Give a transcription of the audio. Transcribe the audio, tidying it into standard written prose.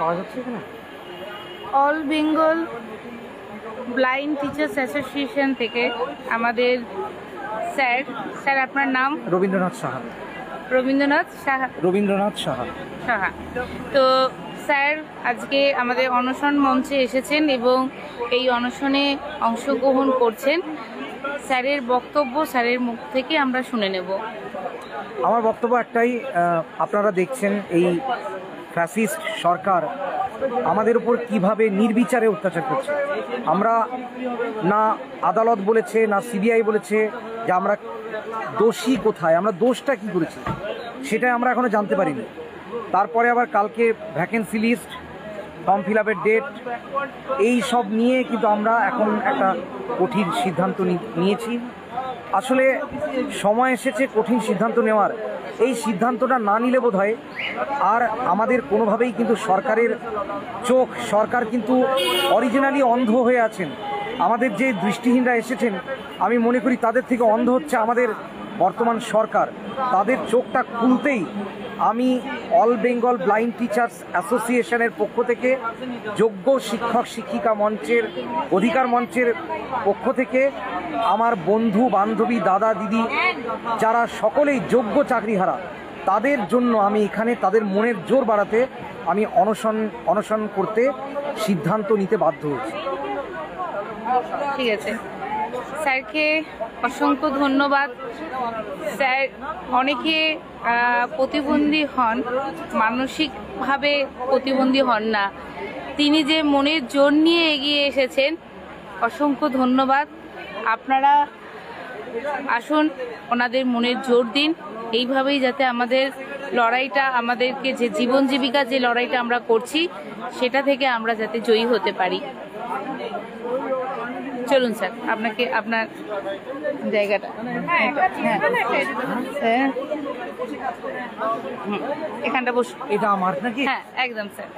পাওয়া যাচ্ছে এখানে? All Bengal blind teachers association থেকে আমাদের স্যার আপনার নাম? রবীন্দ্রনাথ সাহা। রবীন্দ্রনাথ সাহা। রবীন্দ্রনাথ সাহা। সাহা। তো স্যার আজকে আমাদের অনশন মঞ্চে এসেছেন এবং এই অনশনে অংশগ্রহণ করছেন। স্যারের বক্তব্য স্যারের মুখ থেকে আমরা শুনে নেব। আমার বক্তব্য একটাই, আপনারা দেখছেন এই ফ্যাসিস্ট সরকার আমাদের উপর কিভাবে নির্বিচারে অত্যাচার করছে। আমরা না আদালত বলেছে, না সিবিআই বলেছে যে আমরা দোষী কোথায়, আমরা দোষটা কি করেছি সেটাই আমরা এখনো জানতে পারিনি। তারপরে আবার কালকে ভ্যাকেন্সি লিস্ট, ফর্ম ফিল আপের ডেট, এই সব নিয়ে কিন্তু আমরা এখন একটা কঠিন সিদ্ধান্ত নিয়েছি। আসলে সময় এসেছে কঠিন সিদ্ধান্ত নেওয়ার। এই সিদ্ধান্তটা না নিলে বোধ হয় আর আমাদের কোনোভাবেই কিন্তু সরকারের চোখ, সরকার কিন্তু অরিজিনালি অন্ধ হয়ে আছেন। আমাদের যে দৃষ্টিহীনরা এসেছেন, আমি মনে করি তাদের থেকে অন্ধ হচ্ছে আমাদের বর্তমান সরকার। তাদের চোখটা খুলতেই আমি অল বেঙ্গল ব্লাইন্ড টিচার্স অ্যাসোসিয়েশনের পক্ষ থেকে, যোগ্য শিক্ষক শিক্ষিকা মঞ্চের, অধিকার মঞ্চের পক্ষ থেকে, আমার বন্ধু বান্ধবী, দাদা দিদি যারা সকলেই যোগ্য চাকরিহারা, তাদের জন্য আমি এখানে তাদের মনের জোর বাড়াতে আমি অনশন করতে সিদ্ধান্ত নিতে বাধ্য হয়েছি। ঠিক আছে, স্যারকে অসংখ্য ধন্যবাদ। স্যার অনেকে প্রতিবন্ধী হন, মানসিকভাবে প্রতিবন্ধী হন না, তিনি যে মনের জোর নিয়ে এগিয়ে এসেছেন, অসংখ্য ধন্যবাদ। আপনারা আসুন, ওনাদের মনের জোর দিন, এইভাবেই যাতে আমাদের লড়াইটা, আমাদেরকে যে জীবন জীবিকা যে লড়াইটা আমরা করছি সেটা থেকে আমরা যাতে জয়ী হতে পারি। চলুন স্যার, আপনাকে আপনার জায়গাটা, হ্যাঁ এখানটা বসুন। এটা আমার নাকি? হ্যাঁ একদম স্যার।